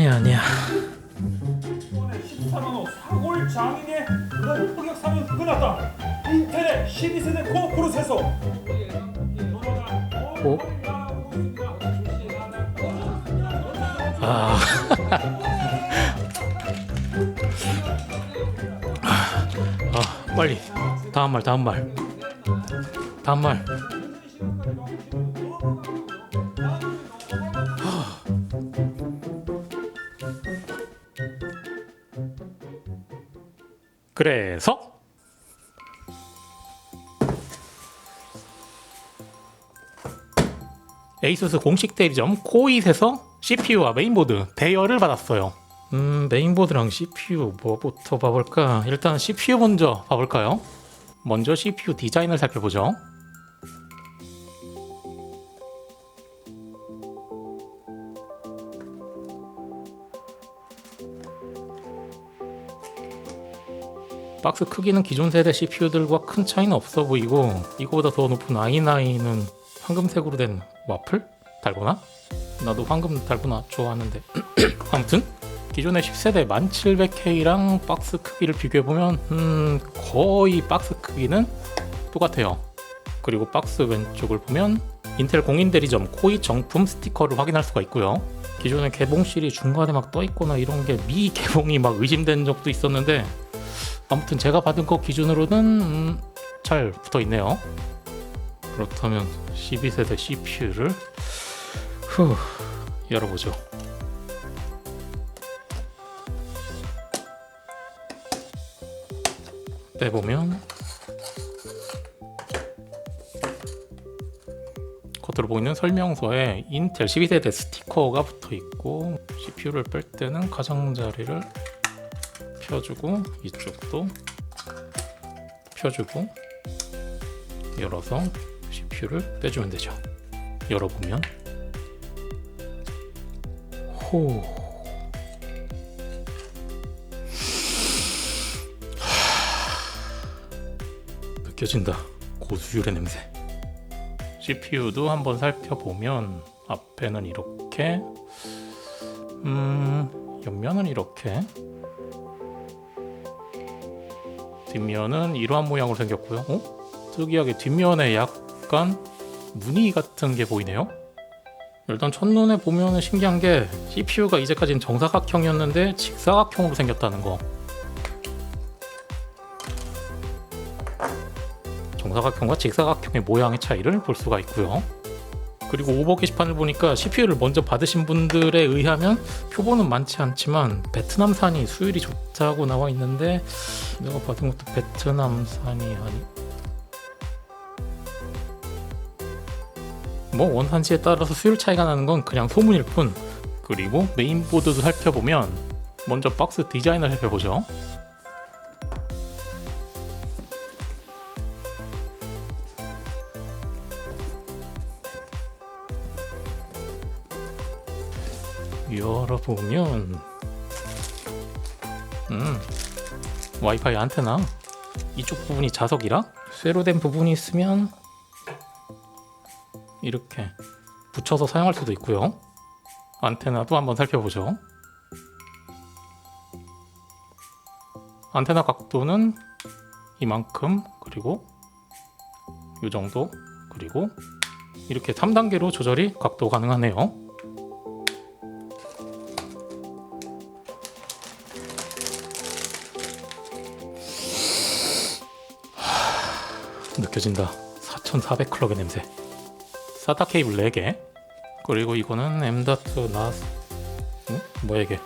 아니야. 이번에 14만원 사골 장인의 그런 흑역사는 끝났다. 인텔의 12세대 코어 프로세서. 오? 아. 빨리 다음 말. 그래서 에이수스 공식 대리점 코잇에서 CPU와 메인보드 대여를 받았어요. 메인보드랑 CPU 뭐부터 봐볼까? 일단 CPU 먼저 봐볼까요? 먼저 CPU 디자인을 살펴보죠. 박스 크기는 기존 세대 CPU들과 큰 차이는 없어 보이고, 이거보다 더 높은 i9은 황금색으로 된 와플? 달고나? 나도 황금 달고나 좋아하는데 아무튼 기존의 10세대 1700K랑 박스 크기를 비교해보면 거의 박스 크기는 똑같아요. 그리고 박스 왼쪽을 보면 인텔 공인 대리점 코잇 정품 스티커를 확인할 수가 있고요. 기존의 개봉실이 중간에 막 떠있거나 이런 게 미개봉이 막 의심된 적도 있었는데, 아무튼 제가 받은 거 기준으로는 잘 붙어있네요. 그렇다면 12세대 CPU를 열어보죠. 빼보면 겉으로 보이는 설명서에 인텔 12세대 스티커가 붙어있고, CPU를 뺄 때는 가장자리를 펴주고 이쪽도 펴주고 열어서 CPU를 빼주면 되죠. 열어보면 느껴진다. 고수율의 냄새. CPU도 한번 살펴보면 앞에는 이렇게 옆면은 이렇게, 뒷면은 이러한 모양으로 생겼고요. 특이하게 뒷면에 약간 무늬 같은 게 보이네요. 일단 첫눈에 보면 신기한 게 CPU가 이제까지는 정사각형이었는데 직사각형으로 생겼다는 거. 정사각형과 직사각형의 모양의 차이를 볼 수가 있고요. 그리고 오버 게시판을 보니까 CPU를 먼저 받으신 분들에 의하면 표본은 많지 않지만 베트남산이 수율이 좋다고 나와 있는데, 내가 받은 것도 베트남산이 아니, 뭐 원산지에 따라서 수율 차이가 나는 건 그냥 소문일 뿐. 그리고 메인보드도 살펴보면 먼저 박스 디자인을 살펴보죠. 열어보면 와이파이 안테나 이쪽 부분이 자석이라 쇠로 된 부분이 있으면 이렇게 붙여서 사용할 수도 있고요. 안테나도 한번 살펴보죠. 안테나 각도는 이만큼, 그리고 이 정도, 그리고 이렇게 3단계로 조절이 각도 가능하네요. 느껴진다. 4400 클럭의 냄새. 사타 케이블 4개. 그리고 이거는 M.2 나스 뭐야 이게,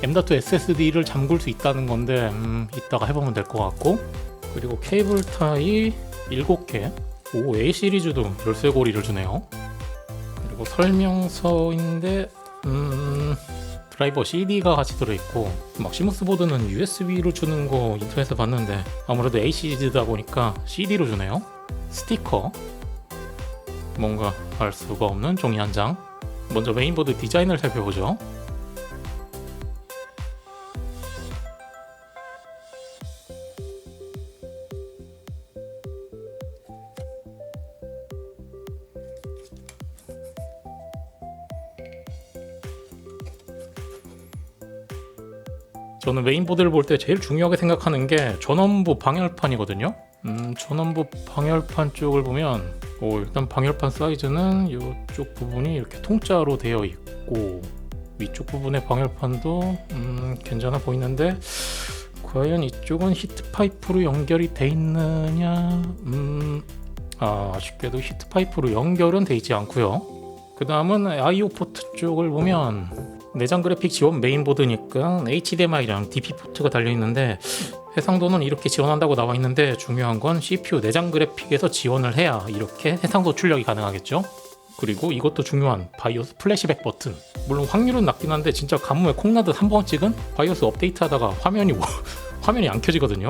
M.2 SSD를 잠글 수 있다는 건데 이따가 해보면 될 것 같고, 그리고 케이블 타입 7개. 오, A 시리즈도 열쇠고리를 주네요. 그리고 설명서인데 드라이버 CD가 같이 들어있고, 막시무스 보드는 USB로 주는 거 인터넷에서 봤는데 아무래도 A 시리즈다 보니까 CD로 주네요. 스티커, 뭔가 알 수가 없는 종이 한 장. 먼저 메인보드 디자인을 살펴보죠. 저는 메인보드를 볼 때 제일 중요하게 생각하는 게 전원부 방열판이거든요. 전원부 방열판 쪽을 보면 일단 방열판 사이즈는 이쪽 부분이 이렇게 통짜로 되어 있고, 위쪽 부분의 방열판도 괜찮아 보이는데, 과연 이쪽은 히트 파이프로 연결이 돼 있느냐? 아쉽게도 히트 파이프로 연결은 돼 있지 않고요. 그 다음은 I/O 포트 쪽을 보면 내장 그래픽 지원 메인보드니까 HDMI랑 DP 포트가 달려 있는데, 해상도는 이렇게 지원한다고 나와 있는데, 중요한 건 CPU 내장 그래픽에서 지원을 해야 이렇게 해상도 출력이 가능하겠죠. 그리고 이것도 중요한 바이오스 플래시백 버튼. 물론 확률은 낮긴 한데 진짜 가뭄에 콩나듯 한 번 찍은 바이오스 업데이트하다가 화면이 안 켜지거든요.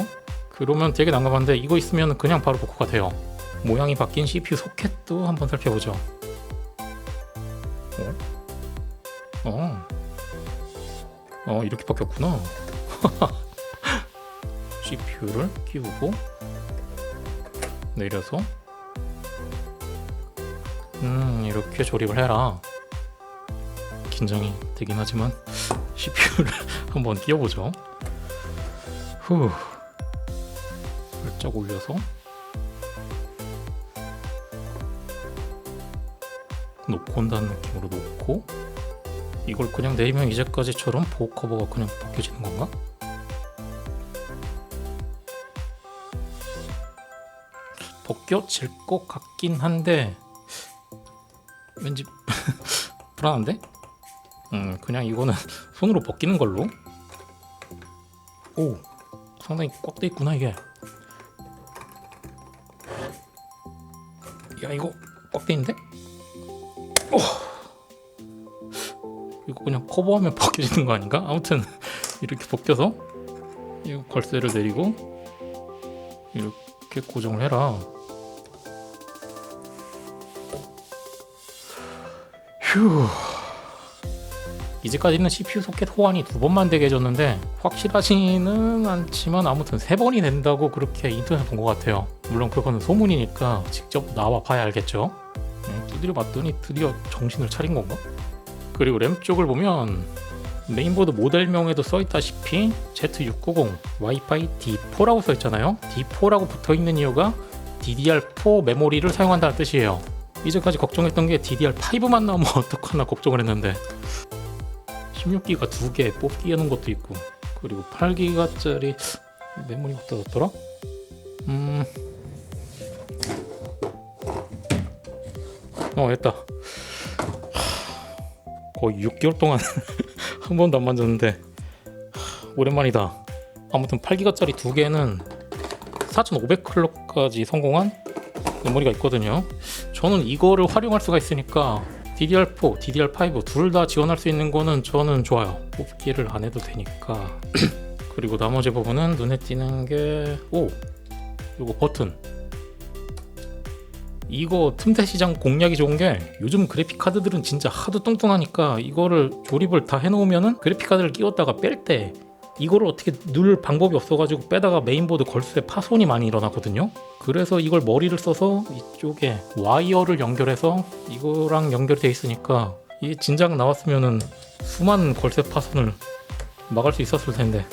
그러면 되게 난감한데, 이거 있으면 그냥 바로 복구가 돼요. 모양이 바뀐 CPU 소켓도 한번 살펴보죠. 이렇게 바뀌었구나. CPU를 끼우고 내려서 이렇게 조립을 해라. 긴장이 되긴 하지만 CPU를 한번 끼워보죠. 살짝 올려서 놓고 온다는 느낌으로 놓고, 이걸 그냥 내리면 이제까지처럼 보호 커버가 그냥 벗겨지는 건가? 벗겨질 것 같긴 한데 왠지 불안한데? 그냥 이거는 손으로 벗기는 걸로. 오, 상당히 꽉 돼 있구나 이게. 야, 이거 꽉 돼 있는데? 이거 그냥 커버하면 벗겨지는 거 아닌가? 아무튼 이렇게 벗겨서 이 걸쇠를 내리고 이렇게 고정을 해라. 휴. 이제까지는 CPU 소켓 호환이 2번만 되게 해줬는데 확실하지는 않지만 아무튼 3번이 된다고 그렇게 인터넷에 본 것 같아요. 물론 그거는 소문이니까 직접 나와 봐야 알겠죠. 두드려 봤더니 드디어 정신을 차린 건가? 그리고 램 쪽을 보면 메인보드 모델명에도 써있다시피 Z690 와이파이 D4라고 써있잖아요. D4라고 붙어있는 이유가 DDR4 메모리를 사용한다는 뜻이에요. 이제까지 걱정했던 게 DDR5만 나오면 어떡하나 걱정을 했는데 16기가 2개 뽑기 하는 것도 있고, 그리고 8기가짜리 메모리가 어떻더라? 됐다. 거의 6개월 동안 한 번도 안 만졌는데 오랜만이다. 아무튼 8기가짜리 2개는 4500클럭까지 성공한 메모리가 있거든요. 저는 이거를 활용할 수가 있으니까 DDR4, DDR5 둘 다 지원할 수 있는 거는 저는 좋아요. 뽑기를 안 해도 되니까. 그리고 나머지 부분은 눈에 띄는 게 요거 버튼. 이거 틈새 시장 공략이 좋은 게 요즘 그래픽 카드들은 진짜 하도 뚱뚱하니까 이거를 조립을 다 해놓으면은 그래픽 카드를 끼웠다가 뺄 때 이거를 어떻게 누를 방법이 없어가지고 빼다가 메인보드 걸쇠 파손이 많이 일어나거든요. 그래서 이걸 머리를 써서 이쪽에 와이어를 연결해서 이거랑 연결돼 있으니까 이게 진작 나왔으면은 수많은 걸쇠 파손을 막을 수 있었을 텐데.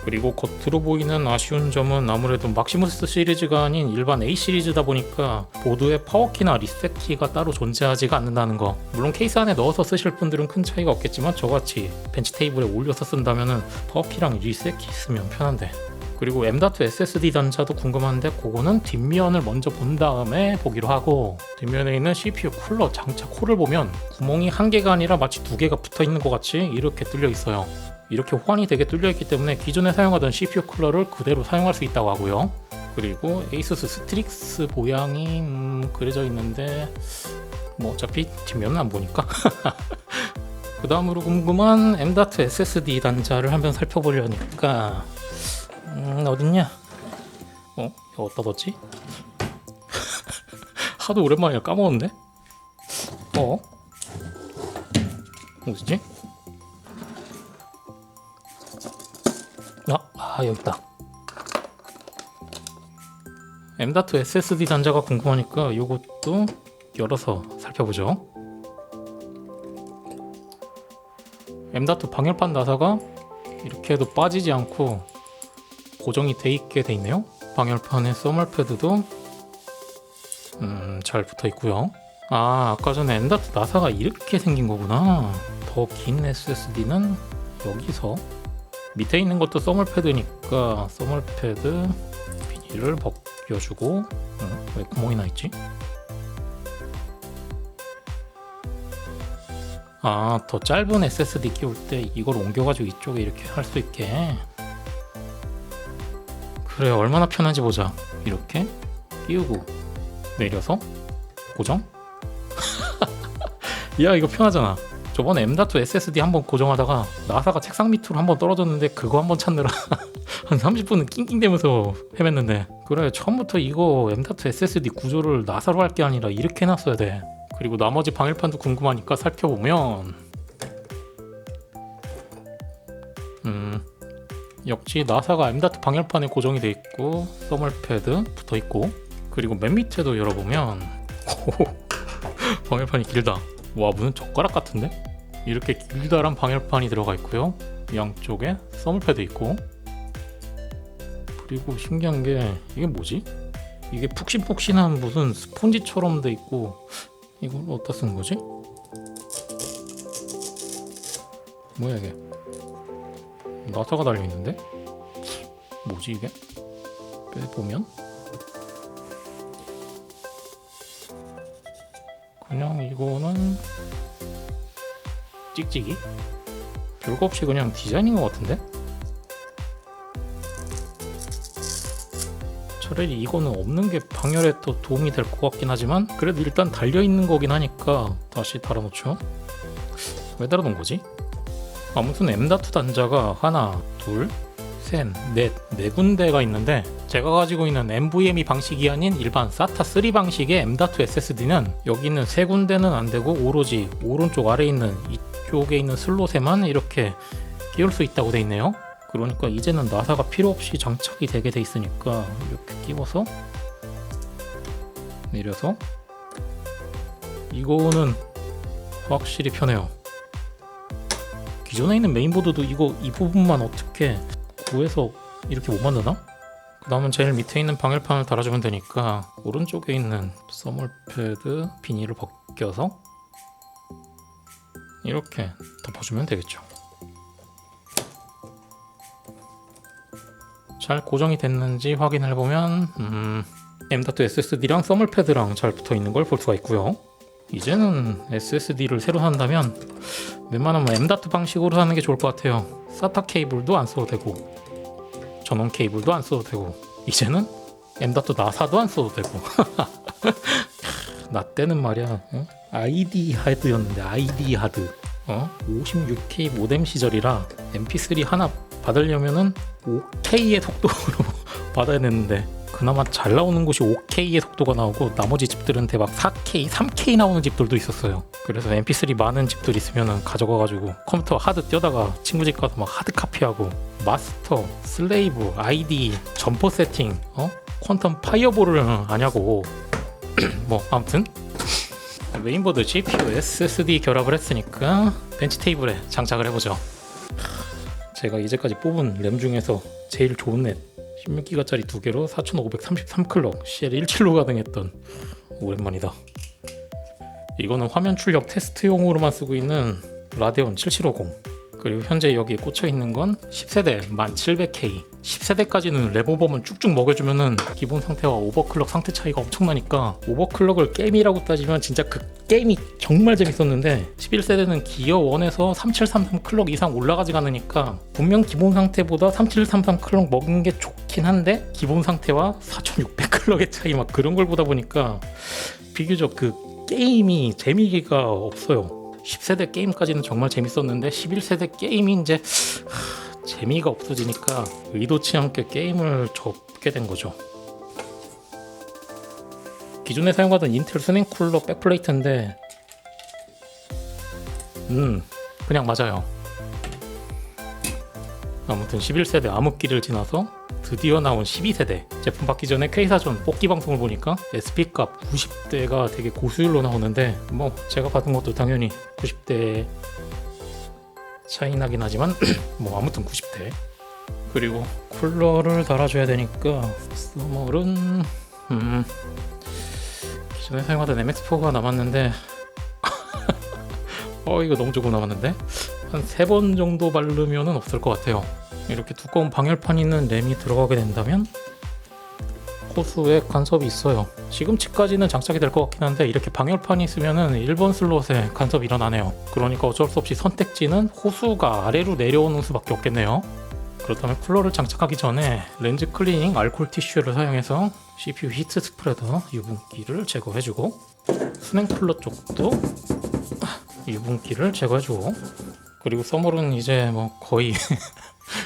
그리고 겉으로 보이는 아쉬운 점은 아무래도 막시무스 시리즈가 아닌 일반 A 시리즈다 보니까 보드에 파워키나 리셋키가 따로 존재하지가 않는다는 거. 물론 케이스 안에 넣어서 쓰실 분들은 큰 차이가 없겠지만 저같이 벤치 테이블에 올려서 쓴다면은 파워키랑 리셋키 있으면 편한데. 그리고 M.2 SSD 단자도 궁금한데 그거는 뒷면을 먼저 본 다음에 보기로 하고, 뒷면에 있는 CPU 쿨러 장착 홀을 보면 구멍이 한 개가 아니라 마치 두 개가 붙어 있는 것 같이 이렇게 뚫려 있어요. 이렇게 호환이 되게 뚫려 있기 때문에 기존에 사용하던 CPU 쿨러를 그대로 사용할 수 있다고 하고요. 그리고 에이수스 스트릭스 모양이 그려져 있는데 뭐 어차피 뒷면은 안 보니까 그 다음으로 궁금한 M.2 SSD 단자를 한번 살펴보려니까 어딨냐? 이거 어디다 뒀지? 하도 오랜만이라 까먹었네? 어디지? 여기 있다. M.2 SSD 단자가 궁금하니까 이것도 열어서 살펴보죠. M.2 방열판 나사가 이렇게 해도 빠지지 않고 고정이 돼 있게 돼 있네요. 방열판에 써멀 패드도 잘 붙어 있고요. 아까 전에 M.2 나사가 이렇게 생긴 거구나. 더 긴 SSD는 여기서, 밑에 있는 것도 써멀 패드니까 써멀 패드 비닐을 벗겨주고, 왜 구멍이 나 있지? 더 짧은 SSD 끼울 때 이걸 옮겨가지고 이쪽에 이렇게 할 수 있게. 그래, 얼마나 편한지 보자. 이렇게 끼우고 내려서 고정? 야, 이거 편하잖아. 저번에 M.2 SSD 한번 고정하다가 나사가 책상 밑으로 한번 떨어졌는데 그거 한번 찾느라 한 30분은 낑낑대면서 헤맸는데, 그래, 처음부터 이거 M.2 SSD 구조를 나사로 할 게 아니라 이렇게 해놨어야 돼. 그리고 나머지 방열판도 궁금하니까 살펴보면 역시 나사가 M.2 방열판에 고정이 돼 있고 써멀 패드 붙어 있고, 그리고 맨 밑에도 열어보면 방열판이 길다. 와, 무슨 젓가락 같은데? 이렇게 길다란 방열판이 들어가 있고요. 양쪽에 써멀 패드 있고, 그리고 신기한 게 이게 뭐지? 이게 푹신푹신한 무슨 스폰지처럼 돼 있고, 이걸 어디다 쓰는 거지? 뭐야 이게? 나사가 달려 있는데? 뭐지 이게? 빼보면 그냥 이거는 찍찍이? 별거 없이 그냥 디자인인 것 같은데? 차라리 이거는 없는 게 방열에 더 도움이 될 것 같긴 하지만, 그래도 일단 달려있는 거긴 하니까 다시 달아놓죠. 왜 달아놓은 거지? 아무튼 M.2 단자가 하나, 둘, 셋, 넷, 네 군데가 있는데, 제가 가지고 있는 NVMe 방식이 아닌 일반 SATA 3 방식의 M.2 SSD는 여기 있는 세 군데는 안 되고 오로지 오른쪽 아래에 있는 이쪽에 있는 슬롯에만 이렇게 끼울 수 있다고 돼 있네요. 그러니까 이제는 나사가 필요 없이 장착이 되게 돼 있으니까 이렇게 끼워서 내려서, 이거는 확실히 편해요. 기존에 있는 메인보드도 이 부분만 어떻게 구해서 이렇게 못 만드나? 그 다음은 제일 밑에 있는 방열판을 달아주면 되니까 오른쪽에 있는 써멀 패드 비닐을 벗겨서 이렇게 덮어주면 되겠죠. 잘 고정이 됐는지 확인해보면 M.2 SSD랑 써멀 패드랑 잘 붙어있는 걸 볼 수가 있고요. 이제는 SSD를 새로 산다면 웬만하면 M.2 방식으로 사는 게 좋을 것 같아요. SATA 케이블도 안 써도 되고 전원 케이블도 안 써도 되고, 이제는 M.2 나사도 안 써도 되고 나 때는 말이야, ID 하드였는데 ID 하드 56K 모뎀 시절이라 MP3 하나 받으려면은 5K의 속도로 받아야 되는데, 그나마 잘 나오는 곳이 5K의 속도가 나오고 나머지 집들은 대박 4K, 3K 나오는 집들도 있었어요. 그래서 MP3 많은 집들 있으면 가져가가지고 컴퓨터 하드 떼다가 친구 집 가서 막 하드 카피하고 마스터, 슬레이브, ID, 점퍼 세팅, 퀀텀 파이어볼을 아냐고. 뭐 아무튼 메인보드, CPU, SSD 결합을 했으니까 벤치 테이블에 장착을 해보죠. 제가 이제까지 뽑은 램 중에서 제일 좋은 램 16기가짜리 두 개로 4533클럭 CL17로 가능했던, 오랜만이다. 이거는 화면 출력 테스트용으로만 쓰고 있는 라데온 7750 그리고 현재 여기에 꽂혀 있는 건 10세대 1700K. 10세대까지는 랩오버만 쭉쭉 먹여주면은 기본 상태와 오버클럭 상태 차이가 엄청나니까 오버클럭을 게임이라고 따지면 진짜 그 게임이 정말 재밌었는데 11세대는 기어 1에서 3733 클럭 이상 올라가지 않으니까 분명 기본 상태보다 3733 클럭 먹은 게 좋긴 한데 기본 상태와 4600 클럭의 차이 막 그런 걸 보다 보니까 비교적 그 게임이 재미가 없어요. 10세대 게임까지는 정말 재밌었는데 11세대 게임이 이제 재미가 없어지니까 의도치 않게 게임을 접게 된 거죠. 기존에 사용하던 인텔 스냉 쿨러 백플레이트인데 그냥 맞아요. 아무튼 11세대 암흑기를 지나서 드디어 나온 12세대 제품 받기 전에 K사전 뽑기 방송을 보니까 SP값 90대가 되게 고수율로 나오는데 뭐 제가 받은 것도 당연히 90대 차이 나긴 하지만 뭐 아무튼 90대. 그리고 쿨러를 달아줘야 되니까 서멀은 기존에 사용하던 MX4가 남았는데 이거 너무 조금 남았는데 한 3번 정도 바르면은 없을 것 같아요. 이렇게 두꺼운 방열판 있는 램이 들어가게 된다면 호수에 간섭이 있어요. 지금치까지는 장착이 될 것 같긴 한데 이렇게 방열판이 있으면은 1번 슬롯에 간섭이 일어나네요. 그러니까 어쩔 수 없이 선택지는 호수가 아래로 내려오는 수밖에 없겠네요. 그렇다면 쿨러를 장착하기 전에 렌즈 클리닝 알코올 티슈를 사용해서 CPU 히트 스프레더 유분기를 제거해주고 스냉 쿨러 쪽도 유분기를 제거해주고 그리고 서멀은 이제 뭐 거의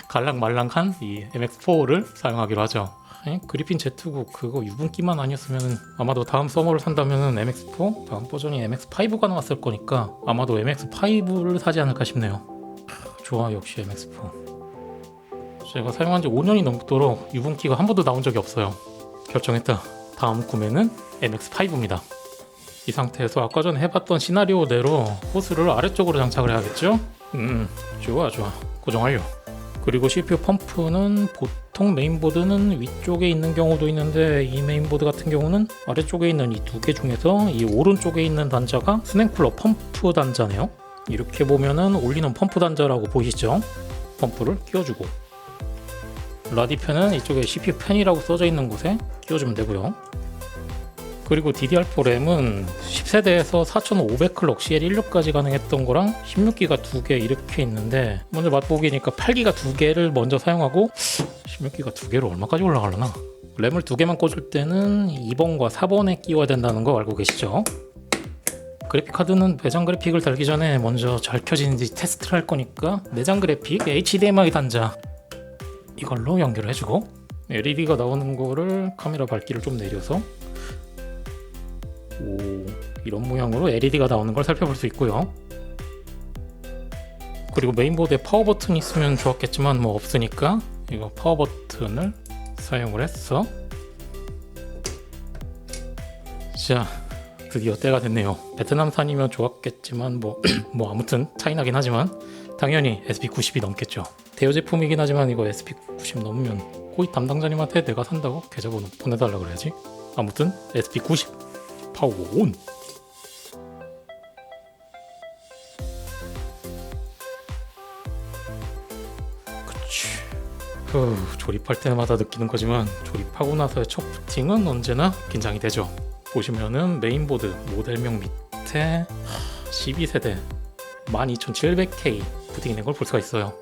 갈랑말랑한 이 MX4를 사용하기로 하죠. 그리핀 Z9 그거 유분기만 아니었으면 아마도 다음 서머를 산다면 MX4 다음 버전이 MX5가 나왔을 거니까 아마도 MX5를 사지 않을까 싶네요. 좋아, 역시 MX4. 제가 사용한 지 5년이 넘도록 유분기가 한 번도 나온 적이 없어요. 결정했다. 다음 구매는 MX5입니다. 이 상태에서 아까 전에 해봤던 시나리오대로 호스를 아래쪽으로 장착을 해야겠죠? 좋아. 고정 완료. 그리고 CPU 펌프는 보통 메인보드는 위쪽에 있는 경우도 있는데 이 메인보드 같은 경우는 아래쪽에 있는 이 두 개 중에서 이 오른쪽에 있는 단자가 스냉쿨러 펌프 단자네요. 이렇게 보면은 올리는 펌프 단자라고 보이시죠? 펌프를 끼워주고 라디펜은 이쪽에 CPU 펜이라고 써져 있는 곳에 끼워주면 되고요. 그리고 DDR4 램은 10세대에서 4500 클럭 CL16까지 가능했던 거랑 16기가 2개 이렇게 있는데 먼저 맛보기니까 8기가 2개를 먼저 사용하고 16기가 2개로 얼마까지 올라가려나? 램을 2개만 꽂을 때는 2번과 4번에 끼워야 된다는 거 알고 계시죠? 그래픽카드는 내장 그래픽을 달기 전에 먼저 잘 켜지는지 테스트를 할 거니까 내장 그래픽 HDMI 단자 이걸로 연결을 해주고 LED가 나오는 거를 카메라 밝기를 좀 내려서 이런 모양으로 LED가 나오는 걸 살펴볼 수 있고요. 그리고 메인보드에 파워 버튼이 있으면 좋았겠지만 뭐 없으니까 이거 파워 버튼을 사용을 했어. 자, 드디어 때가 됐네요. 베트남산이면 좋았겠지만 뭐 아무튼 차이 나긴 하지만 당연히 SP90이 넘겠죠. 대여 제품이긴 하지만 이거 SP90 넘으면 호의 담당자님한테 내가 산다고 계좌번호 보내달라 그래야지. 아무튼 SP90 파워 온! 그치. 조립할 때마다 느끼는 거지만 조립하고 나서의 첫 부팅은 언제나 긴장이 되죠. 보시면은 메인보드 모델명 밑에 12세대 12700K 부팅이 된 걸 볼 수가 있어요.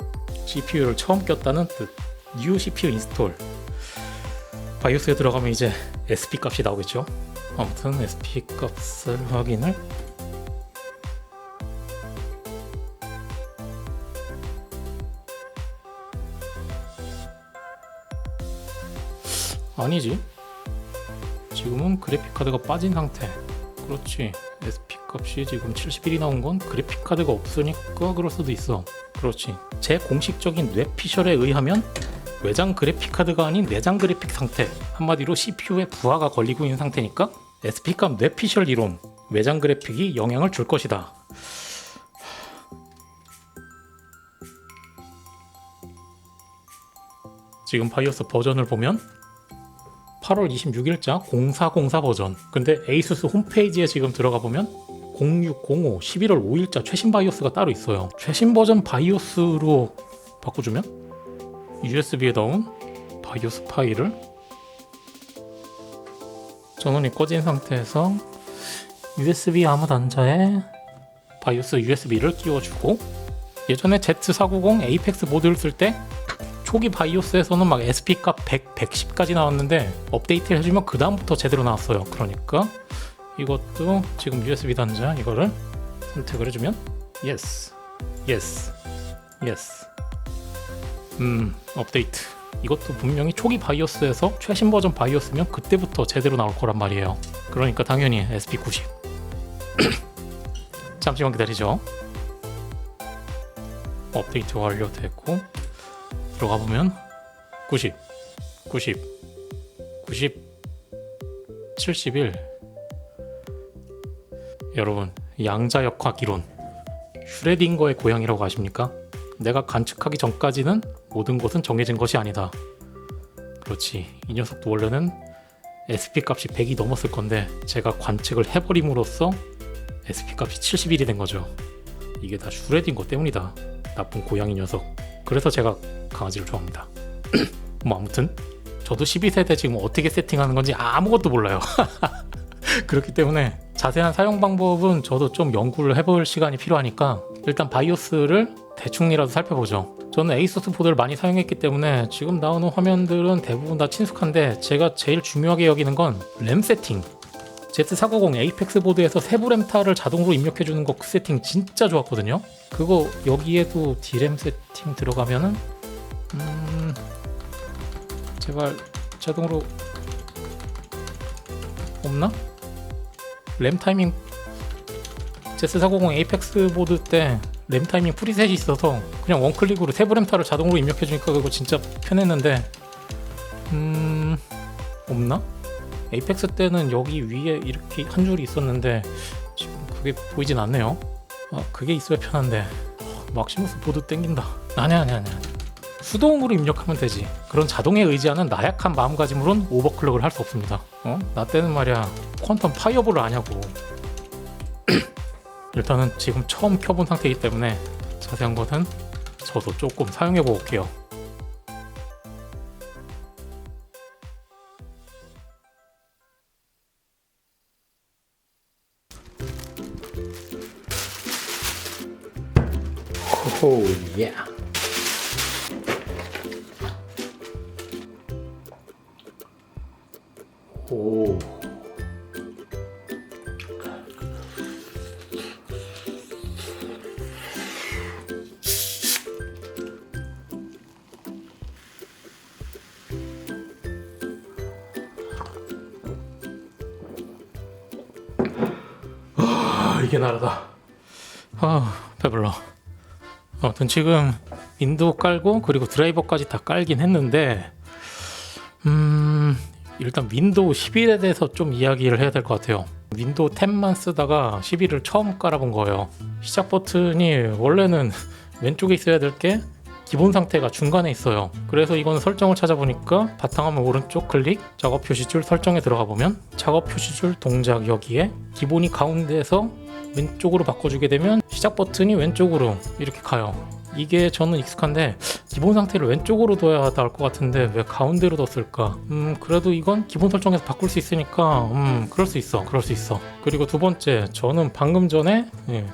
CPU를 처음 꼈다는 뜻. New CPU 인스톨. 바이오스에 들어가면 이제 SP 값이 나오겠죠. 아무튼 SP 값을 확인을 아니지, 지금은 그래픽카드가 빠진 상태. 그렇지, SP 값이 지금 71이 나온 건 그래픽카드가 없으니까 그럴 수도 있어. 그렇지, 제 공식적인 뇌피셜에 의하면 외장 그래픽카드가 아닌 내장 그래픽 상태, 한마디로 CPU에 부하가 걸리고 있는 상태니까 SP값 뇌피셜 이론, 외장 그래픽이 영향을 줄 것이다. 지금 바이오스 버전을 보면 8월 26일자 0404 버전. 근데 에이수스 홈페이지에 지금 들어가 보면 0605 11월 5일자 최신 바이오스가 따로 있어요. 최신 버전 바이오스로 바꿔주면 USB에 넣은 바이오스 파일을 전원이 꺼진 상태에서 USB 아무 단자에 바이오스 USB를 끼워주고, 예전에 Z490 에이펙스 모듈 쓸 때 초기 바이오스에서는 막 SP 값 100, 110까지 나왔는데 업데이트를 해주면 그 다음부터 제대로 나왔어요. 그러니까 이것도 지금 USB 단자 이거를 선택을 해주면 yes, yes, yes. 업데이트. 이것도 분명히 초기 바이오스에서 최신 버전 바이오스면 그때부터 제대로 나올 거란 말이에요. 그러니까 당연히 SP90. 잠시만 기다리죠. 업데이트 완료됐고 들어가 보면 90, 90, 90, 71. 여러분, 양자역학 이론 슈레딩거의 고양이라고 아십니까? 내가 관측하기 전까지는 모든 것은 정해진 것이 아니다. 그렇지, 이 녀석도 원래는 SP 값이 100이 넘었을 건데 제가 관측을 해버림으로써 SP 값이 71이 된 거죠. 이게 다 슈레딩거 때문이다. 나쁜 고양이 녀석. 그래서 제가 강아지를 좋아합니다. 뭐 아무튼 저도 12세대 지금 어떻게 세팅하는 건지 아무것도 몰라요. 그렇기 때문에 자세한 사용 방법은 저도 좀 연구를 해볼 시간이 필요하니까 일단 바이오스를 대충이라도 살펴보죠. 저는 에이소스 보드를 많이 사용했기 때문에 지금 나오는 화면들은 대부분 다 친숙한데 제가 제일 중요하게 여기는 건 램 세팅. Z490 에이펙스 보드에서 세부 램타를 자동으로 입력해주는 거 그 세팅 진짜 좋았거든요. 그거 여기에도 D램 세팅 들어가면은 제발 자동으로 없나? 램 타이밍 Z490 에이펙스 보드 때 램 타이밍 프리셋이 있어서 그냥 원클릭으로 세부 램타를 자동으로 입력해주니까 그거 진짜 편했는데 없나? 에이펙스 때는 여기 위에 이렇게 한 줄이 있었는데 지금 그게 보이진 않네요. 아, 그게 있어야 편한데 막시무스 보드 땡긴다. 아니야. 수동으로 입력하면 되지. 그런 자동에 의지하는 나약한 마음가짐으론 오버클럭을 할 수 없습니다. 나 때는 말이야 퀀텀 파이어볼을 아냐고. 일단은 지금 처음 켜본 상태이기 때문에 자세한 것은 저도 조금 사용해보고 올게요. 오 예. 오. 이게 나르다. 배불러. 아무튼 지금 윈도우 깔고 그리고 드라이버까지 다 깔긴 했는데 일단 윈도우 11에 대해서 좀 이야기를 해야 될 것 같아요. 윈도우 10만 쓰다가 11을 처음 깔아본 거예요. 시작 버튼이 원래는 왼쪽에 있어야 될 게 기본 상태가 중간에 있어요. 그래서 이건 설정을 찾아보니까 바탕화면 오른쪽 클릭, 작업 표시줄 설정에 들어가 보면 작업 표시줄 동작 여기에 기본이 가운데에서 왼쪽으로 바꿔주게 되면 시작 버튼이 왼쪽으로 이렇게 가요. 이게 저는 익숙한데 기본 상태를 왼쪽으로 둬야 나올 것 같은데 왜 가운데로 뒀을까? 그래도 이건 기본 설정에서 바꿀 수 있으니까 그럴 수 있어. 그리고 두 번째, 저는 방금 전에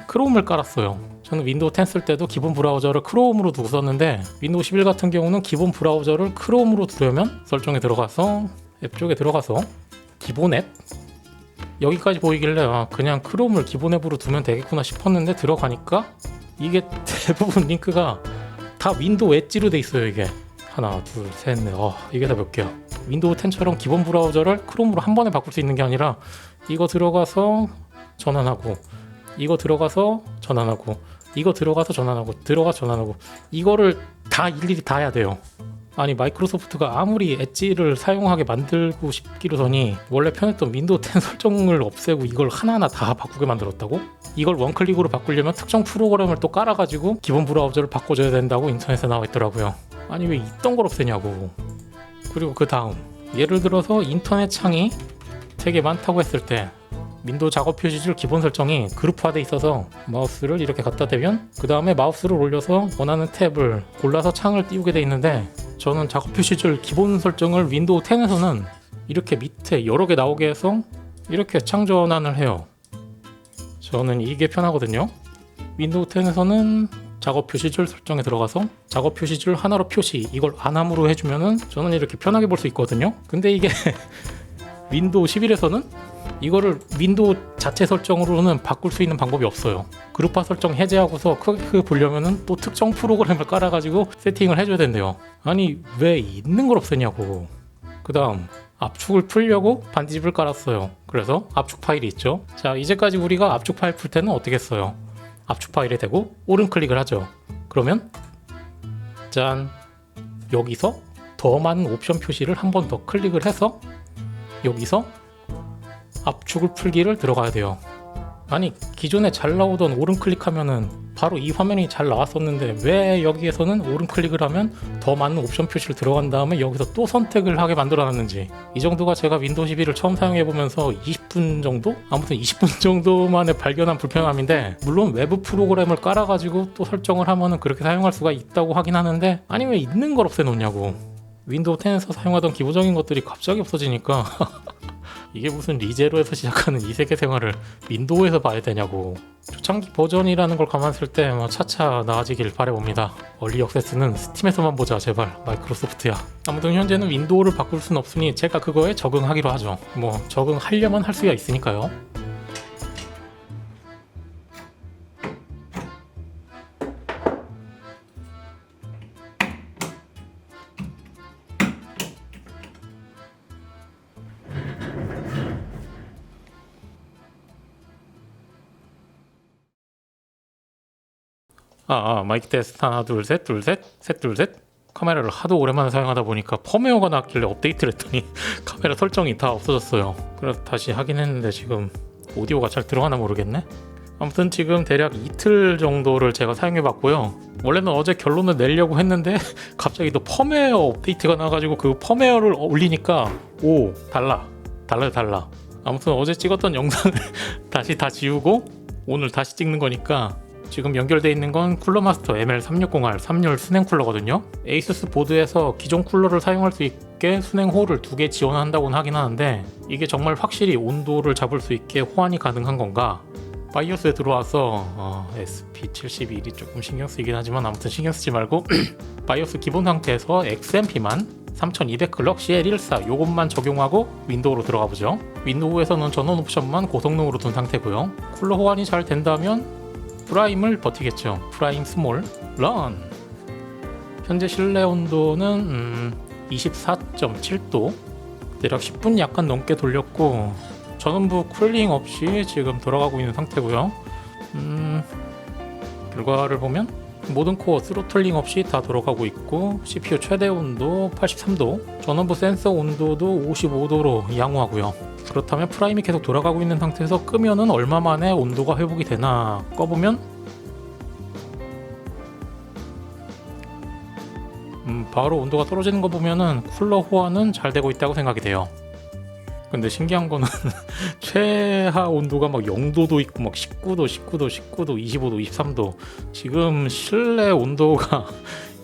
크롬을 깔았어요. 저는 윈도우 10 쓸 때도 기본 브라우저를 크롬으로 두고 썼는데 윈도우 11 같은 경우는 기본 브라우저를 크롬으로 두려면 설정에 들어가서 앱 쪽에 들어가서 기본 앱 여기까지 보이길래 그냥 크롬을 기본 앱으로 두면 되겠구나 싶었는데 들어가니까 이게 대부분 링크가 다 윈도우 엣지로 돼 있어요. 이게 하나 둘셋넷 이게 다 몇 개야. 윈도우 10처럼 기본 브라우저를 크롬으로 한 번에 바꿀 수 있는 게 아니라 이거 들어가서 전환하고 이거 들어가서 전환하고 이거 들어가서 전환하고 전환하고 이거를 다 일일이 다 해야 돼요. 아니 마이크로소프트가 아무리 엣지를 사용하게 만들고 싶기로더니 원래 편했던 윈도우 10 설정을 없애고 이걸 하나하나 다 바꾸게 만들었다고? 이걸 원클릭으로 바꾸려면 특정 프로그램을 또 깔아가지고 기본 브라우저를 바꿔줘야 된다고 인터넷에 나와 있더라고요. 아니 왜 있던 걸 없애냐고. 그리고 그 다음 예를 들어서 인터넷 창이 되게 많다고 했을 때 윈도우 작업 표시줄 기본 설정이 그룹화돼 있어서 마우스를 이렇게 갖다 대면 그 다음에 마우스를 올려서 원하는 탭을 골라서 창을 띄우게 돼 있는데, 저는 작업 표시줄 기본 설정을 윈도우 10에서는 이렇게 밑에 여러 개 나오게 해서 이렇게 창 전환을 해요. 저는 이게 편하거든요. 윈도우 10에서는 작업 표시줄 설정에 들어가서 작업 표시줄 하나로 표시, 이걸 안함으로 해주면은 저는 이렇게 편하게 볼 수 있거든요. 근데 이게 윈도우 11에서는 이거를 윈도우 자체 설정으로는 바꿀 수 있는 방법이 없어요. 그룹화 설정 해제하고서 크게 보려면은 또 특정 프로그램을 깔아가지고 세팅을 해줘야 된대요. 아니 왜 있는 걸 없애냐고. 그 다음 압축을 풀려고 반디집을 깔았어요. 그래서 압축 파일이 있죠. 자, 이제까지 우리가 압축 파일 풀 때는 어떻게 했어요? 압축 파일에 대고 오른 클릭을 하죠. 그러면 짠, 여기서 더 많은 옵션 표시를 한 번 더 클릭을 해서 여기서 압축을 풀기를 들어가야 돼요. 아니 기존에 잘 나오던 오른 클릭하면은 바로 이 화면이 잘 나왔었는데 왜 여기에서는 오른 클릭을 하면 더 많은 옵션 표시를 들어간 다음에 여기서 또 선택을 하게 만들어놨는지. 이 정도가 제가 윈도우 11을 처음 사용해보면서 20분 정도? 아무튼 20분 정도 만에 발견한 불편함인데, 물론 외부 프로그램을 깔아가지고 또 설정을 하면은 그렇게 사용할 수가 있다고 하긴 하는데, 아니 왜 있는 걸 없애놓냐고. 윈도우 10에서 사용하던 기본적인 것들이 갑자기 없어지니까 이게 무슨 리제로에서 시작하는 이 세계 생활을 윈도우에서 봐야 되냐고. 초창기 버전이라는 걸 감안했을 때 차차 나아지길 바라봅니다. 얼리 액세스는 스팀에서만 보자 제발, 마이크로소프트야. 아무튼 현재는 윈도우를 바꿀 순 없으니 제가 그거에 적응하기로 하죠. 뭐 적응하려면 할 수야 있으니까요. 마이크 테스트 하나 둘셋 카메라를 하도 오랜만에 사용하다 보니까 펌웨어가 나왔길래 업데이트를 했더니 카메라 설정이 다 없어졌어요. 그래서 다시 하긴 했는데 지금 오디오가 잘 들어가나 모르겠네. 아무튼 지금 대략 이틀 정도를 제가 사용해 봤고요. 원래는 어제 결론을 내려고 했는데 갑자기 또 펌웨어 업데이트가 나와가지고 그 펌웨어를 올리니까 달라요. 아무튼 어제 찍었던 영상을 다시 다 지우고 오늘 다시 찍는 거니까, 지금 연결되어 있는 건 쿨러마스터 ML360R 3열 순행 쿨러거든요. 에이수스 보드에서 기존 쿨러를 사용할 수 있게 순행 홀을 2개 지원한다고는 하긴 하는데, 이게 정말 확실히 온도를 잡을 수 있게 호환이 가능한 건가? 바이오스에 들어와서 SP71이 조금 신경 쓰이긴 하지만 아무튼 신경 쓰지 말고 바이오스 기본 상태에서 XMP만 3200 클럭 CL14 요것만 적용하고 윈도우로 들어가 보죠. 윈도우에서는 전원 옵션만 고성능으로 둔 상태고요. 쿨러 호환이 잘 된다면 프라임을 버티겠죠. 프라임 스몰 런. 현재 실내 온도는 24.7도, 대략 10분 약간 넘게 돌렸고 전원부 쿨링 없이 지금 돌아가고 있는 상태고요. 결과를 보면 모든 코어 스로틀링 없이 다 돌아가고 있고, CPU 최대 온도 83도, 전원부 센서 온도도 55도로 양호하고요. 그렇다면 프라임이 계속 돌아가고 있는 상태에서 끄면은 얼마 만에 온도가 회복이 되나 꺼보면 바로 온도가 떨어지는 거 보면은 쿨러 호환은 잘 되고 있다고 생각이 돼요. 근데 신기한 거는 최하 온도가 막 0도도 있고 막 19도, 25도, 23도. 지금 실내 온도가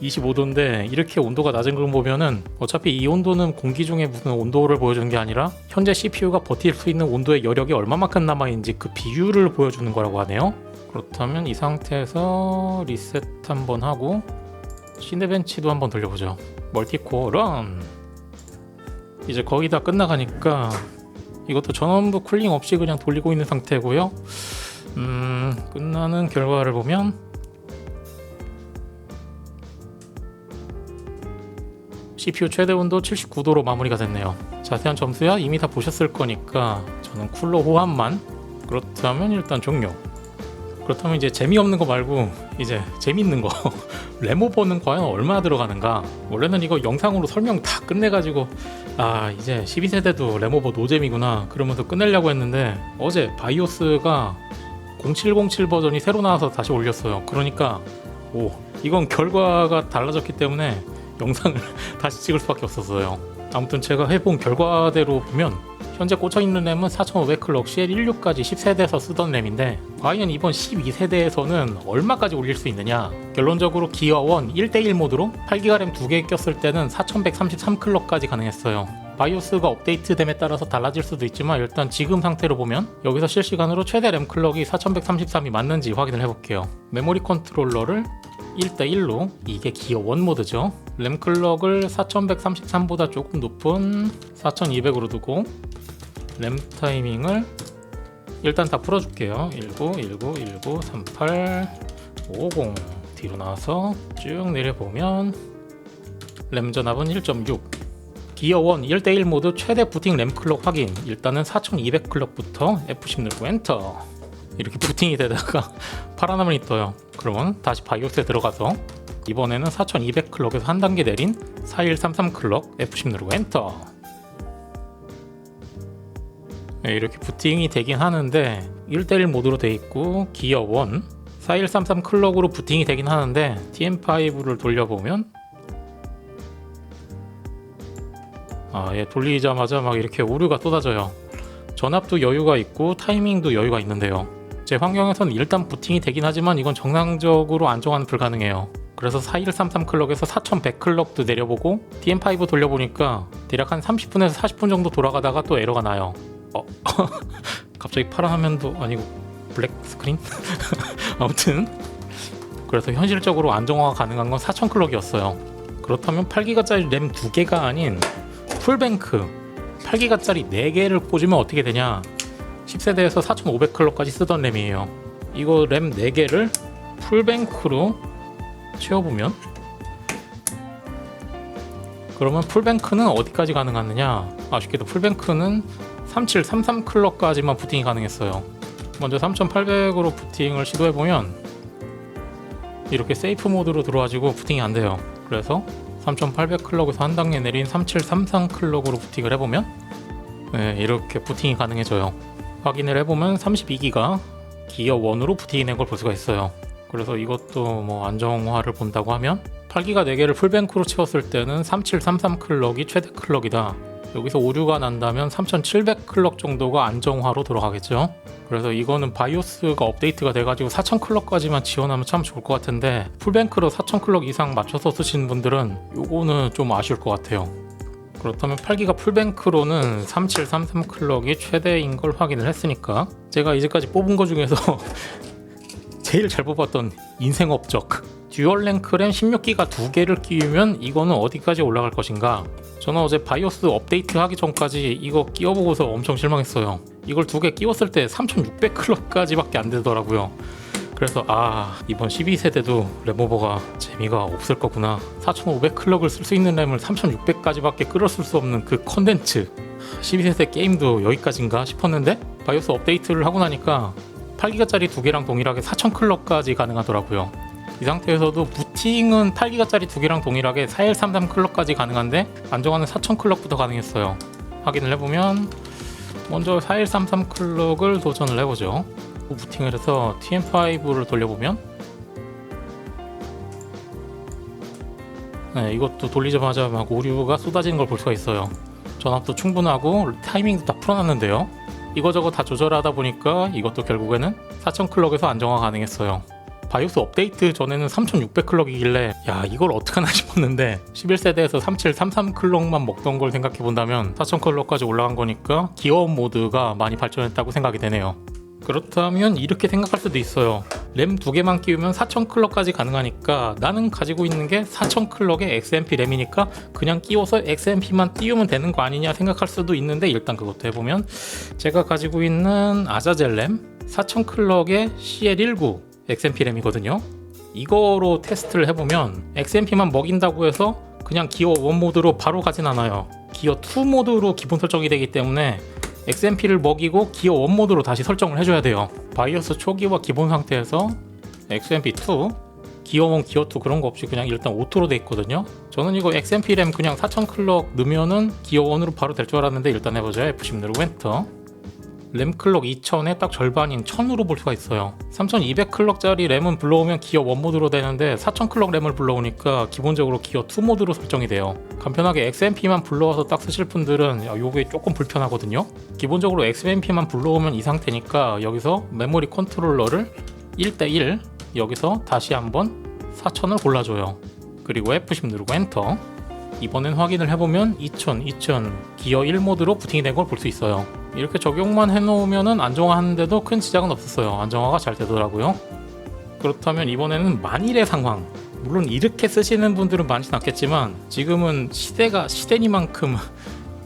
25도인데 이렇게 온도가 낮은 걸 보면은 어차피 이 온도는 공기 중에 무슨 온도를 보여주는 게 아니라 현재 CPU가 버틸 수 있는 온도의 여력이 얼마만큼 남아있는지 그 비율을 보여주는 거라고 하네요. 그렇다면 이 상태에서 리셋 한번 하고 시네벤치도 한번 돌려보죠. 멀티코어 런. 이제 거의 다 끝나가니까 이것도 전원부 쿨링 없이 그냥 돌리고 있는 상태고요. 끝나는 결과를 보면 CPU 최대 온도 79도로 마무리가 됐네요. 자세한 점수야 이미 다 보셨을 거니까 저는 쿨러 호환만. 그렇다면 일단 종료. 그렇다면 이제 재미없는 거 말고 이제 재밌는 거 레모버는 과연 얼마나 들어가는가. 원래는 이거 영상으로 설명 다 끝내가지고 이제 12세대도 레모버 노잼이구나 그러면서 끝내려고 했는데, 어제 바이오스가 0707 버전이 새로 나와서 다시 올렸어요. 그러니까 이건 결과가 달라졌기 때문에 영상을 다시 찍을 수밖에 없었어요. 아무튼 제가 해본 결과대로 보면 현재 꽂혀있는 램은 4500클럭 CL16까지 10세대에서 쓰던 램인데 과연 이번 12세대에서는 얼마까지 올릴 수 있느냐. 결론적으로 기어1 1대1 모드로 8기가 램 2개 꼈을 때는 4133클럭까지 가능했어요. 바이오스가 업데이트됨에 따라서 달라질 수도 있지만 일단 지금 상태로 보면 여기서 실시간으로 최대 램 클럭이 4133이 맞는지 확인을 해볼게요. 메모리 컨트롤러를 1대1로, 이게 기어1 모드죠. 램 클럭을 4133보다 조금 높은 4200으로 두고 램 타이밍을 일단 다 풀어줄게요. 19, 19, 19, 38, 50 뒤로 나와서 쭉 내려보면 램 전압은 1.6. 기어1 1대1 모드 최대 부팅 램 클럭 확인. 일단은 4200클럭부터 F10 누르고 엔터. 이렇게 부팅이 되다가 파란 화면이 떠요. 그러면 다시 바이오스에 들어가서 이번에는 4200클럭에서 한 단계 내린 4133클럭 F10 누르고 엔터. 네, 이렇게 부팅이 되긴 하는데 1대1 모드로 돼 있고 기어1 4133클럭으로 부팅이 되긴 하는데 TM5를 돌려보면 돌리자마자 막 이렇게 오류가 쏟아져요. 전압도 여유가 있고 타이밍도 여유가 있는데요. 제 환경에서는 일단 부팅이 되긴 하지만 이건 정상적으로 안정화는 불가능해요. 그래서 4133클럭에서 4100클럭도 내려보고 TM5 돌려보니까 대략 한 30분에서 40분 정도 돌아가다가 또 에러가 나요. 갑자기 파란 화면도 아니고 블랙 스크린? 아무튼 그래서 현실적으로 안정화가 가능한 건 4000클럭이었어요. 그렇다면 8기가짜리 램 2개가 아닌 풀뱅크 8기가짜리 4개를 꽂으면 어떻게 되냐. 10세대에서 4500클럭까지 쓰던 램이에요. 이거 램 4개를 풀뱅크로 채워보면 그러면 풀뱅크는 어디까지 가능하느냐. 아쉽게도 풀뱅크는 3733클럭까지만 부팅이 가능했어요. 먼저 3800으로 부팅을 시도해보면 이렇게 세이프 모드로 들어와지고 부팅이 안돼요. 그래서 3800클럭에서 한 단계 내린 3733클럭으로 부팅을 해보면 이렇게 부팅이 가능해져요. 확인을 해보면 32기가 기어1으로 부팅이 된 걸 볼 수가 있어요. 그래서 이것도 뭐 안정화를 본다고 하면 8기가 4개를 풀뱅크로 채웠을 때는 3733클럭이 최대 클럭이다. 여기서 오류가 난다면 3700클럭 정도가 안정화로 들어가겠죠. 그래서 이거는 바이오스가 업데이트가 돼가지고 4000클럭까지만 지원하면 참 좋을 것 같은데 풀뱅크로 4000클럭 이상 맞춰서 쓰시는 분들은 요거는 좀 아쉬울 것 같아요. 그렇다면 8기가 풀뱅크로는 3733클럭이 최대인 걸 확인을 했으니까 제가 이제까지 뽑은 거 중에서 제일 잘 뽑았던 인생 업적 듀얼 랭크 램 16기가 2개를 끼우면 이거는 어디까지 올라갈 것인가. 저는 어제 바이오스 업데이트 하기 전까지 이거 끼워보고서 엄청 실망했어요. 이걸 2개 끼웠을 때 3600클럭까지 밖에 안 되더라고요. 그래서 이번 12세대도 램오버가 재미가 없을 거구나. 4500클럭을 쓸 수 있는 램을 3600까지 밖에 끌어쓸 수 없는 그 컨텐츠 12세대 게임도 여기까지인가 싶었는데 바이오스 업데이트를 하고 나니까 8기가짜리 2개랑 동일하게 4000클럭까지 가능하더라고요. 이 상태에서도 부팅은 8기가짜리 2개랑 동일하게 4133클럭까지 가능한데 안정화는 4000클럭부터 가능했어요. 확인을 해보면 먼저 4133클럭을 도전을 해보죠. 부팅을 해서 TM5를 돌려보면 이것도 돌리자마자 막 오류가 쏟아지는 걸 볼 수가 있어요. 전압도 충분하고 타이밍도 다 풀어놨는데요. 이거저거 다 조절하다 보니까 이것도 결국에는 4000클럭에서 안정화 가능했어요. 바이오스 업데이트 전에는 3600클럭이길래 이걸 어떡하나 싶었는데 11세대에서 3733클럭만 먹던 걸 생각해본다면 4000클럭까지 올라간 거니까 기어 모드가 많이 발전했다고 생각이 되네요. 그렇다면 이렇게 생각할 수도 있어요. 램 2개만 끼우면 4000클럭까지 가능하니까 나는 가지고 있는 게 4000클럭의 XMP 램이니까 그냥 끼워서 XMP만 띄우면 되는 거 아니냐 생각할 수도 있는데 일단 그것도 해보면 제가 가지고 있는 아자젤 램 4000클럭의 CL19 XMP 램이거든요. 이거로 테스트를 해보면 XMP만 먹인다고 해서 그냥 기어 1 모드로 바로 가진 않아요. 기어 2 모드로 기본 설정이 되기 때문에 XMP를 먹이고 기어 1 모드로 다시 설정을 해줘야 돼요. 바이오스 초기화 기본 상태에서 XMP2, 기어 1, 기어 2 그런 거 없이 그냥 일단 오토로 돼 있거든요. 저는 이거 XMP 램 그냥 4000클럭 넣으면은 기어 1으로 바로 될 줄 알았는데 일단 해보죠. F10 누르고 엔터. 램 클럭 2000의 딱 절반인 1000으로 볼 수가 있어요. 3200 클럭짜리 램은 불러오면 기어 1 모드로 되는데 4000 클럭 램을 불러오니까 기본적으로 기어 2 모드로 설정이 돼요. 간편하게 XMP만 불러와서 딱 쓰실 분들은 요게 조금 불편하거든요. 기본적으로 XMP만 불러오면 이 상태니까 여기서 메모리 컨트롤러를 1대1 여기서 다시 한번 4000을 골라줘요. 그리고 F10 누르고 엔터. 이번엔 확인을 해보면 2000 기어 1 모드로 부팅이 된 걸 볼 수 있어요. 이렇게 적용만 해놓으면 안정화하는데도 큰 지장은 없었어요. 안정화가 잘 되더라고요. 그렇다면 이번에는 만일의 상황, 물론 이렇게 쓰시는 분들은 많진 않겠지만 지금은 시대가 시대니만큼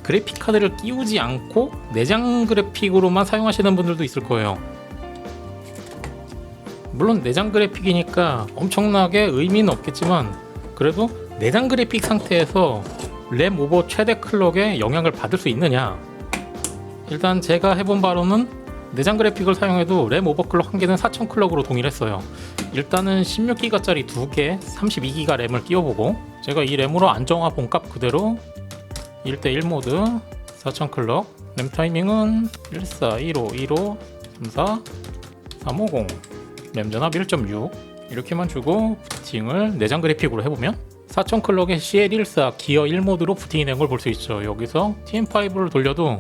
그래픽카드를 끼우지 않고 내장 그래픽으로만 사용하시는 분들도 있을 거예요. 물론 내장 그래픽이니까 엄청나게 의미는 없겠지만 그래도 내장 그래픽 상태에서 램 오버 최대 클럭에 영향을 받을 수 있느냐. 일단 제가 해본 바로는 내장 그래픽을 사용해도 램 오버클럭 1개는 4000 클럭으로 동일했어요. 일단은 16기가짜리 2개 32기가 램을 끼워보고 제가 이 램으로 안정화 본값 그대로 1대1 모드 4000 클럭 램 타이밍은 14, 15, 15, 34, 350 램 전압 1.6 이렇게만 주고 부팅을 내장 그래픽으로 해보면 4000 클럭의 CL14 기어 1 모드로 부팅이 된 걸 볼 수 있죠. 여기서 TM5를 돌려도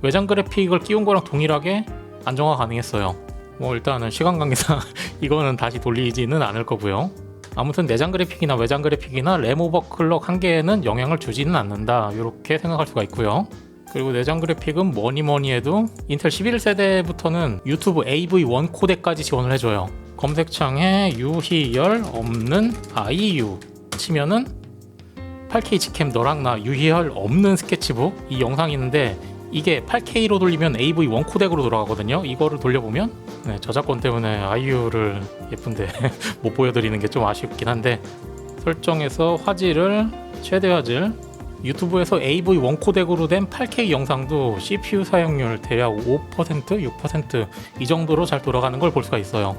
외장 그래픽을 끼운 거랑 동일하게 안정화 가능했어요. 뭐 일단은 시간 관계상 이거는 다시 돌리지는 않을 거고요. 아무튼 내장 그래픽이나 외장 그래픽이나 램 오버클럭 1개에는 영향을 주지는 않는다, 이렇게 생각할 수가 있고요. 그리고 내장 그래픽은 뭐니 해도 인텔 11세대부터는 유튜브 AV1 코덱까지 지원을 해줘요. 검색창에 유희열 없는 IU 치면은 8K 직캠 너랑 나 유희열 없는 스케치북 이 영상이 있는데 이게 8K로 돌리면 AV1 코덱으로 돌아가거든요. 이거를 돌려보면 저작권 때문에 IU를 예쁜데 못 보여드리는 게 좀 아쉽긴 한데 설정에서 화질을 최대 화질 유튜브에서 AV1 코덱으로 된 8K 영상도 CPU 사용률 대략 5%, 6% 이 정도로 잘 돌아가는 걸 볼 수가 있어요.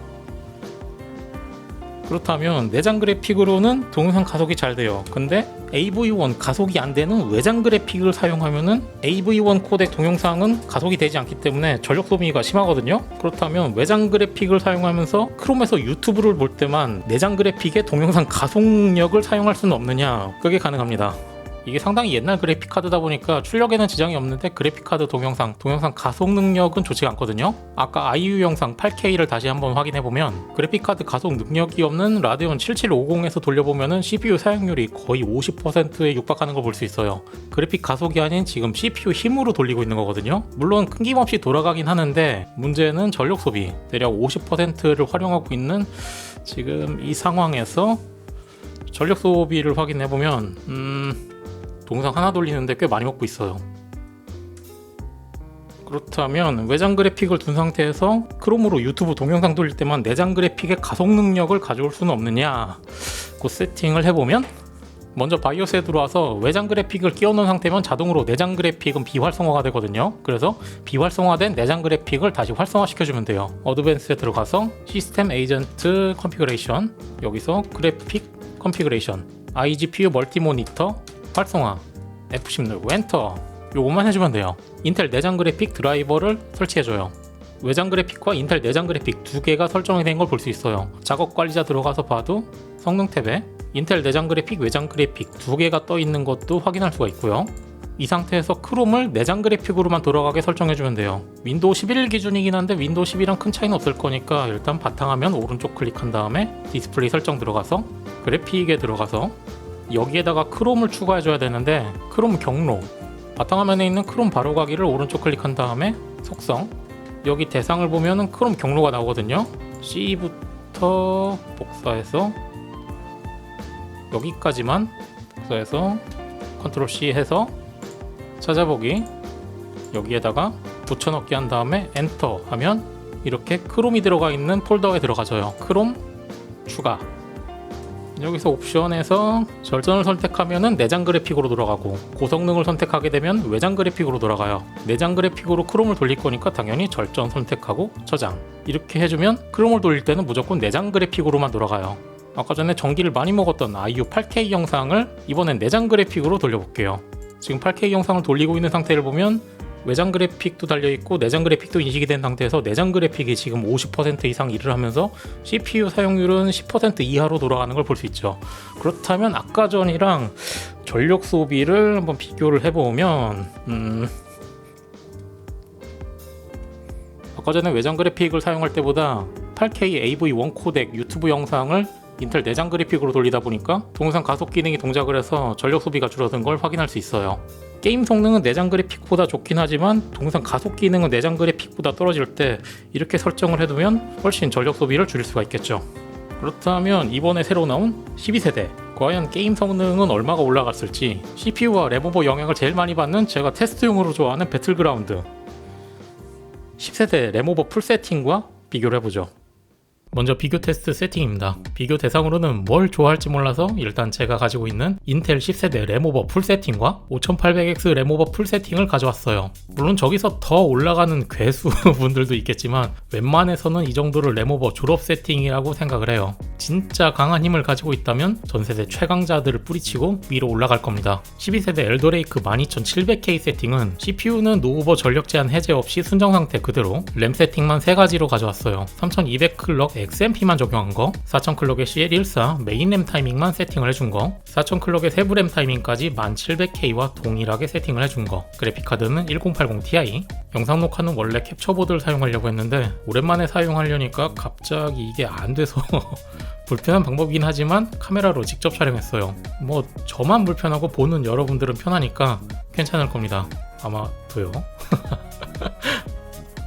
그렇다면 내장 그래픽으로는 동영상 가속이 잘 돼요. 근데 AV1 가속이 안 되는 외장 그래픽을 사용하면은 AV1 코덱 동영상은 가속이 되지 않기 때문에 전력 소비가 심하거든요. 그렇다면 외장 그래픽을 사용하면서 크롬에서 유튜브를 볼 때만 내장 그래픽의 동영상 가속력을 사용할 수는 없느냐? 그게 가능합니다. 이게 상당히 옛날 그래픽 카드다 보니까 출력에는 지장이 없는데 그래픽 카드 동영상 가속 능력은 좋지가 않거든요. 아까 IU 영상 8K를 다시 한번 확인해 보면 그래픽 카드 가속 능력이 없는 라데온 7750에서 돌려보면은 CPU 사용률이 거의 50%에 육박하는 걸 볼 수 있어요. 그래픽 가속이 아닌 지금 CPU 힘으로 돌리고 있는 거거든요. 물론 끊김없이 돌아가긴 하는데 문제는 전력 소비 대략 50%를 활용하고 있는 지금 이 상황에서 전력 소비를 확인해 보면 동영상 하나 돌리는데 꽤 많이 먹고 있어요. 그렇다면 외장 그래픽을 둔 상태에서 크롬으로 유튜브 동영상 돌릴 때만 내장 그래픽의 가속 능력을 가져올 수는 없느냐, 그 세팅을 해보면 먼저 바이오스에 들어와서 외장 그래픽을 끼워놓은 상태면 자동으로 내장 그래픽은 비활성화가 되거든요. 그래서 비활성화된 내장 그래픽을 다시 활성화 시켜주면 돼요. 어드밴스에 들어가서 시스템 에이전트 컨피그레이션, 여기서 그래픽 컨피그레이션, iGPU 멀티 모니터 활성화, F10 누르고 엔터, 요것만 해주면 돼요. 인텔 내장 그래픽 드라이버를 설치해줘요. 외장 그래픽과 인텔 내장 그래픽 두 개가 설정이 된 걸 볼 수 있어요. 작업 관리자 들어가서 봐도 성능 탭에 인텔 내장 그래픽, 외장 그래픽 두 개가 떠 있는 것도 확인할 수가 있고요. 이 상태에서 크롬을 내장 그래픽으로만 돌아가게 설정해주면 돼요. 윈도우 11 기준이긴 한데 윈도우 10이랑 큰 차이는 없을 거니까 일단 바탕화면 오른쪽 클릭한 다음에 디스플레이 설정 들어가서 그래픽에 들어가서 여기에다가 크롬을 추가해줘야 되는데 크롬 경로 바탕화면에 있는 크롬 바로가기를 오른쪽 클릭한 다음에 속성 여기 대상을 보면은 크롬 경로가 나오거든요. C부터 복사해서 여기까지만 복사해서 컨트롤 C 해서 찾아보기 여기에다가 붙여넣기 한 다음에 엔터 하면 이렇게 크롬이 들어가 있는 폴더에 들어가져요. 크롬 추가, 여기서 옵션에서 절전을 선택하면 내장 그래픽으로 돌아가고 고성능을 선택하게 되면 외장 그래픽으로 돌아가요. 내장 그래픽으로 크롬을 돌릴 거니까 당연히 절전 선택하고 저장, 이렇게 해주면 크롬을 돌릴 때는 무조건 내장 그래픽으로만 돌아가요. 아까 전에 전기를 많이 먹었던 IU 8K 영상을 이번엔 내장 그래픽으로 돌려볼게요. 지금 8K 영상을 돌리고 있는 상태를 보면 외장 그래픽도 달려있고 내장 그래픽도 인식이 된 상태에서 내장 그래픽이 지금 50% 이상 일을 하면서 CPU 사용률은 10% 이하로 돌아가는 걸 볼 수 있죠. 그렇다면 아까 전이랑 전력 소비를 한번 비교를 해보면 아까 전에 외장 그래픽을 사용할 때보다 8K AV 원코덱 유튜브 영상을 인텔 내장 그래픽으로 돌리다 보니까 동영상 가속 기능이 동작을 해서 전력 소비가 줄어든 걸 확인할 수 있어요. 게임 성능은 내장 그래픽보다 좋긴 하지만 동영상 가속 기능은 내장 그래픽보다 떨어질 때 이렇게 설정을 해두면 훨씬 전력 소비를 줄일 수가 있겠죠. 그렇다면 이번에 새로 나온 12세대 과연 게임 성능은 얼마가 올라갔을지, CPU와 램오버 영향을 제일 많이 받는 제가 테스트용으로 좋아하는 배틀그라운드 10세대 램오버 풀 세팅과 비교를 해보죠. 먼저 비교 테스트 세팅입니다. 비교 대상으로는 뭘 좋아할지 몰라서 일단 제가 가지고 있는 인텔 10세대 램오버 풀 세팅과 5800X 램오버 풀 세팅을 가져왔어요. 물론 저기서 더 올라가는 괴수 분들도 있겠지만 웬만해서는 이 정도를 램오버 졸업 세팅이라고 생각을 해요. 진짜 강한 힘을 가지고 있다면 전세대 최강자들을 뿌리치고 위로 올라갈 겁니다. 12세대 엘더레이크 12700K 세팅은 CPU는 노오버 전력 제한 해제 없이 순정 상태 그대로, 램 세팅만 3가지로 가져왔어요. 3200클럭 XMP만 적용한 거, 4000클럭의 CL14 메인 램 타이밍만 세팅을 해준 거, 4000클럭의 세부 램 타이밍까지 1700K와 동일하게 세팅을 해준 거, 그래픽카드는 1080ti, 영상 녹화는 원래 캡처보드를 사용하려고 했는데 오랜만에 사용하려니까 갑자기 이게 안 돼서 불편한 방법이긴 하지만 카메라로 직접 촬영했어요. 뭐 저만 불편하고 보는 여러분들은 편하니까 괜찮을 겁니다. 아마도요.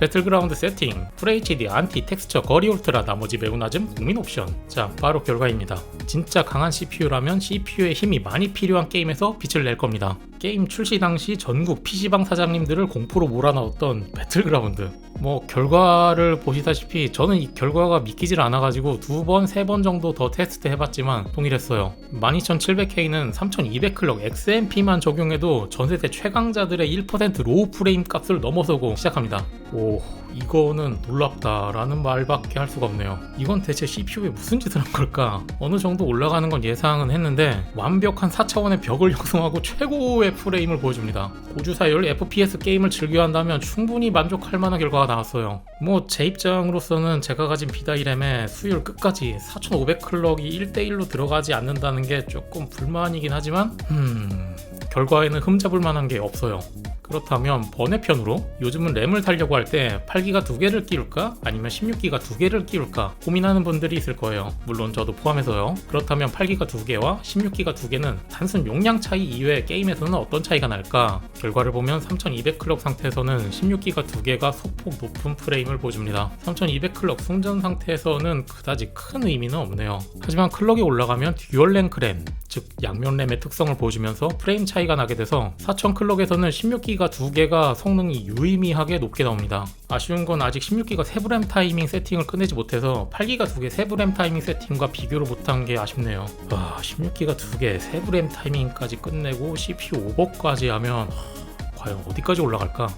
배틀그라운드 세팅, FHD, 안티, 텍스처, 거리 울트라, 나머지 매우 낮음, 국민 옵션. 자, 바로 결과입니다. 진짜 강한 CPU라면 CPU의 힘이 많이 필요한 게임에서 빛을 낼 겁니다. 게임 출시 당시 전국 PC방 사장님들을 공포로 몰아넣었던 배틀그라운드. 뭐 결과를 보시다시피 저는 이 결과가 믿기질 않아가지고 2번, 3번 정도 더 테스트 해봤지만 동일했어요. 12700K는 3200클럭 XMP만 적용해도 전세대 최강자들의 1% 로우 프레임 값을 넘어서고 시작합니다. 오, 이거는 놀랍다라는 말밖에 할 수가 없네요. 이건 대체 CPU에 무슨 짓을 한 걸까? 어느 정도 올라가는 건 예상은 했는데 완벽한 4차원의 벽을 형성하고 최고의 프레임을 보여줍니다. 고주사율 FPS 게임을 즐겨 한다면 충분히 만족할 만한 결과가 나왔어요. 뭐 제 입장으로서는 제가 가진 비다이램에 수율 끝까지 4500클럭이 1대1로 들어가지 않는다는 게 조금 불만이긴 하지만 결과에는 흠잡을 만한 게 없어요. 그렇다면 번외편으로 요즘은 램을 달려고 할 때 8기가 2개를 끼울까? 아니면 16기가 2개를 끼울까? 고민하는 분들이 있을 거예요. 물론 저도 포함해서요. 그렇다면 8기가 2개와 16기가 2개는 단순 용량 차이 이외에 게임에서는 어떤 차이가 날까? 결과를 보면 3200클럭 상태에서는 16기가 2개가 소폭 높은 프레임을 보여줍니다. 3200클럭 충전 상태에서는 그다지 큰 의미는 없네요. 하지만 클럭이 올라가면 듀얼 랭크 램, 즉 양면 램의 특성을 보여주면서 프레임 차이가 나게 돼서 4000클럭에서는 16기가 2개가 성능이 유의미하게 높게 나옵니다. 아쉬운 건 아직 16기가 세부 램 타이밍 세팅을 끝내지 못해서 8기가 2개 세부 램 타이밍 세팅과 비교를 못한 게 아쉽네요. 16기가 2개 세부 램 타이밍까지 끝내고 CPU 오버까지 하면 과연 어디까지 올라갈까?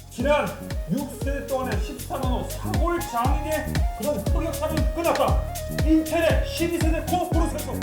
지난 6세대 동안의 14나노 사골 장인의 그런 흑역사는 끝났다. 인텔의 12세대 코어 프로세서